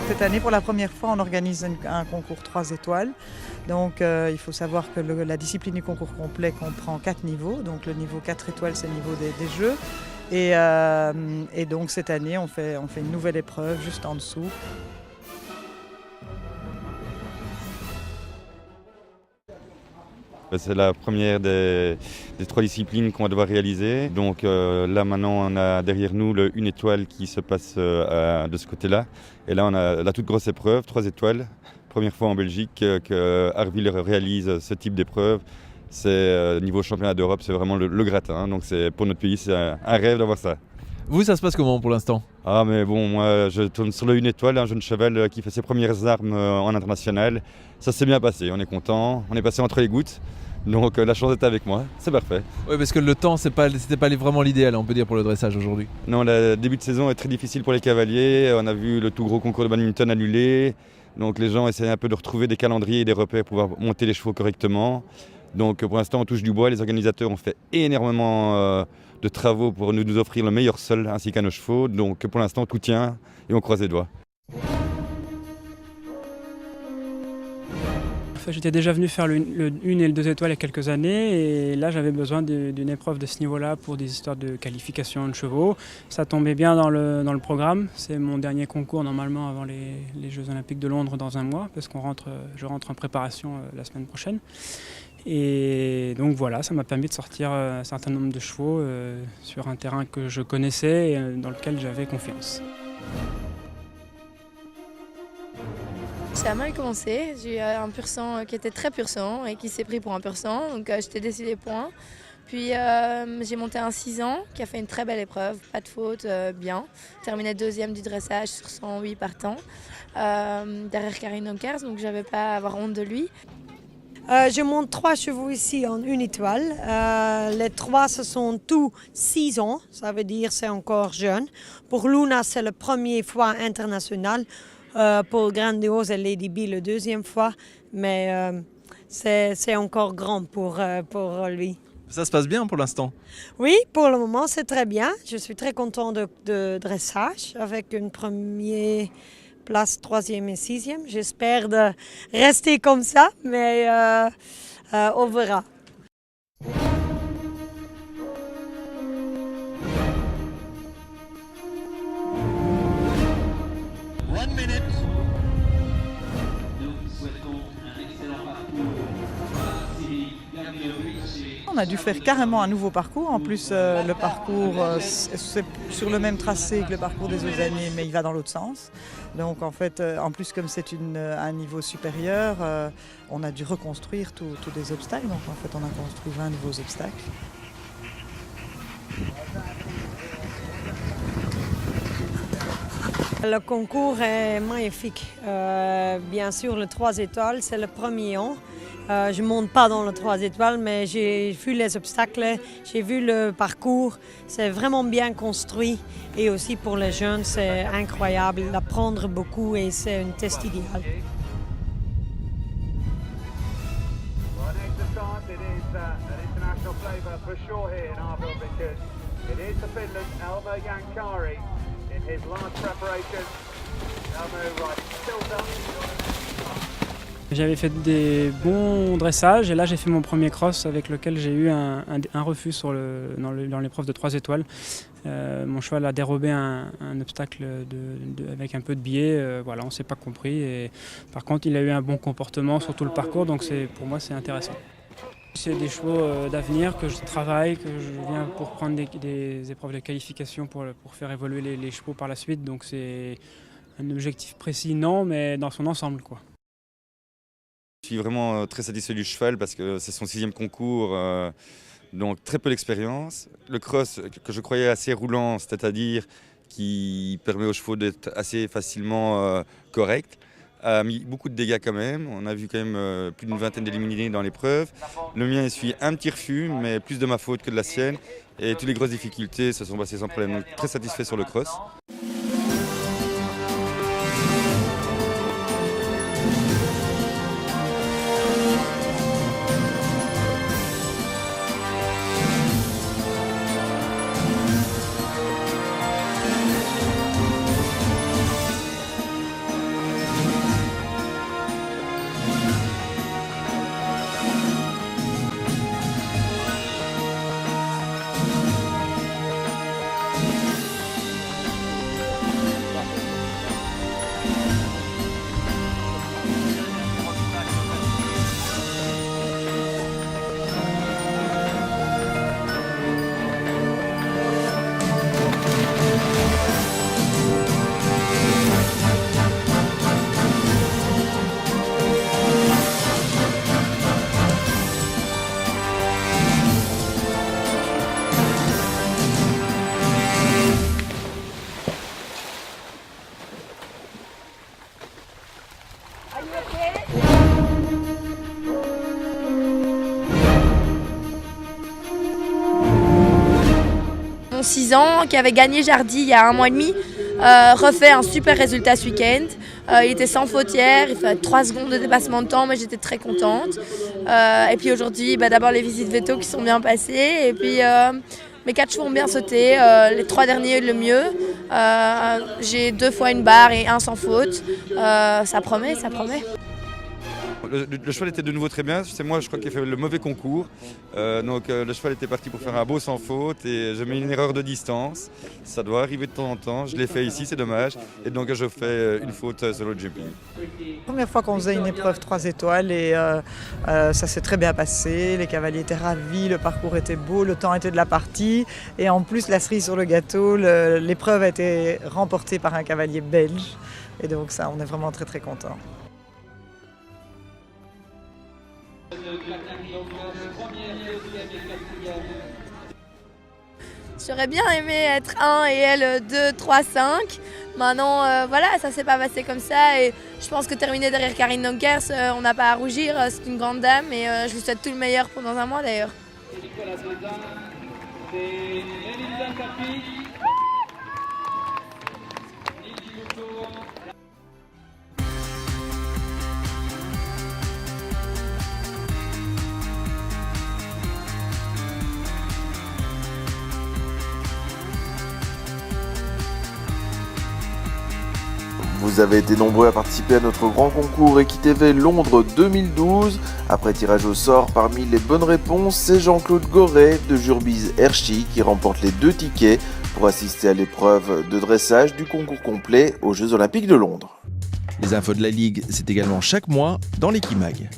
Cette année, pour la première fois, on organise un concours 3 étoiles. Donc il faut savoir que la discipline du concours complet comprend 4 niveaux. Donc le niveau 4 étoiles, c'est le niveau des jeux. Et donc cette année, on fait une nouvelle épreuve juste en dessous. C'est la première des 3 disciplines qu'on va devoir réaliser. Donc là maintenant on a derrière nous le 1 étoile qui se passe de ce côté-là. Et là on a la toute grosse épreuve, 3 étoiles. Première fois en Belgique que Arville réalise ce type d'épreuve. C'est niveau championnat d'Europe, c'est vraiment le gratin. Donc pour notre pays, c'est un rêve d'avoir ça. Vous, ça se passe comment pour l'instant ? Ah mais bon, moi je tourne sur le 1 étoile, un jeune cheval qui fait ses premières armes en international. Ça s'est bien passé, on est content, on est passé entre les gouttes. Donc la chance est avec moi, c'est parfait. Oui, parce que le temps, c'était pas vraiment l'idéal, on peut dire, pour le dressage aujourd'hui. Non, le début de saison est très difficile pour les cavaliers. On a vu le tout gros concours de badminton annulé. Donc les gens essaient un peu de retrouver des calendriers et des repères pour pouvoir monter les chevaux correctement. Donc pour l'instant, on touche du bois. Les organisateurs ont fait énormément de travaux pour nous offrir le meilleur sol ainsi qu'à nos chevaux. Donc pour l'instant, tout tient et on croise les doigts. J'étais déjà venu faire le 1 et le 2 étoiles il y a quelques années et là j'avais besoin d'une épreuve de ce niveau-là pour des histoires de qualification de chevaux. Ça tombait bien dans le programme. C'est mon dernier concours normalement avant les Jeux Olympiques de Londres dans un mois parce que je rentre en préparation la semaine prochaine. Et donc voilà, ça m'a permis de sortir un certain nombre de chevaux sur un terrain que je connaissais et dans lequel j'avais confiance. Ça a mal commencé, j'ai eu un pur sang qui était très pur sang et qui s'est pris pour un pur sang, donc j'étais décidé point. Puis j'ai monté un 6 ans qui a fait une très belle épreuve, pas de faute, bien. Terminé 2e du dressage sur 108 partants, derrière Karine Honkers, donc j'avais pas à avoir honte de lui. Je monte 3 chevaux ici en 1 étoile. Les 3, ce sont tous 6 ans, ça veut dire c'est encore jeune. Pour Luna, c'est la première fois internationale. Pour Grandiose et Lady B, la 2e fois, mais c'est encore grand pour lui. Ça se passe bien pour l'instant ? Oui, pour le moment, c'est très bien. Je suis très content de dressage avec une première place, 3e et 6e. J'espère de rester comme ça, mais on verra. On a dû faire carrément un nouveau parcours. En plus, le parcours, c'est sur le même tracé que le parcours des autres années, mais il va dans l'autre sens. Donc en fait, en plus comme c'est un niveau supérieur, on a dû reconstruire tous les obstacles. Donc en fait, on a construit 20 nouveaux obstacles. Le concours est magnifique. Bien sûr, le 3 étoiles, c'est le premier an. Je ne monte pas dans le 3 étoiles, mais j'ai vu les obstacles, j'ai vu le parcours. C'est vraiment bien construit. Et aussi pour les jeunes, c'est incroyable d'apprendre beaucoup et c'est un test idéal. J'avais fait des bons dressages et là j'ai fait mon premier cross avec lequel j'ai eu un refus dans l'épreuve de 3 étoiles. Mon cheval a dérobé un obstacle avec un peu de biais, voilà, on ne s'est pas compris. Et, par contre il a eu un bon comportement sur tout le parcours, donc pour moi c'est intéressant. C'est des chevaux d'avenir que je travaille, que je viens pour prendre des épreuves de qualification pour faire évoluer les chevaux par la suite. Donc c'est un objectif précis, non, mais dans son ensemble, quoi. Je suis vraiment très satisfait du cheval parce que c'est son 6e concours, donc très peu d'expérience. Le cross que je croyais assez roulant, c'est-à-dire qui permet aux chevaux d'être assez facilement corrects, a mis beaucoup de dégâts quand même. On a vu quand même plus d'une vingtaine d'éliminés dans l'épreuve. Le mien essuie un petit refus, mais plus de ma faute que de la sienne. Et toutes les grosses difficultés se sont passées sans problème. Donc très satisfait sur le cross. 6 ans, qui avait gagné Jardy il y a 1 mois et demi, refait un super résultat ce week-end. Il était sans faute hier, il fait 3 secondes de dépassement de temps, mais j'étais très contente. Et puis aujourd'hui, d'abord les visites veto qui sont bien passées, et puis mes 4 chevaux ont bien sauté, les 3 derniers le mieux. J'ai 2 fois une barre et 1 sans faute. Ça promet, ça promet. Le cheval était de nouveau très bien, c'est moi je crois qu'il a fait le mauvais concours. Le cheval était parti pour faire un beau sans faute et j'ai mis une erreur de distance. Ça doit arriver de temps en temps, je l'ai fait ici, c'est dommage. Et donc je fais une faute sur le jumping. Première fois qu'on faisait une épreuve 3 étoiles et ça s'est très bien passé, les cavaliers étaient ravis, le parcours était beau, le temps était de la partie et en plus la cerise sur le gâteau, l'épreuve a été remportée par un cavalier belge et donc ça on est vraiment très très contents. J'aurais bien aimé être 1 et elle 2, 3, 5. Maintenant, voilà, ça s'est pas passé comme ça. Et je pense que terminer derrière Karine Donkers, on n'a pas à rougir. C'est une grande dame et je lui souhaite tout le meilleur pour dans un mois d'ailleurs. Vous avez été nombreux à participer à notre grand concours EquiTV Londres 2012. Après tirage au sort, parmi les bonnes réponses, c'est Jean-Claude Goret de Jurbise Hershey qui remporte les 2 tickets pour assister à l'épreuve de dressage du concours complet aux Jeux Olympiques de Londres. Les infos de la Ligue, c'est également chaque mois dans l'Equimag.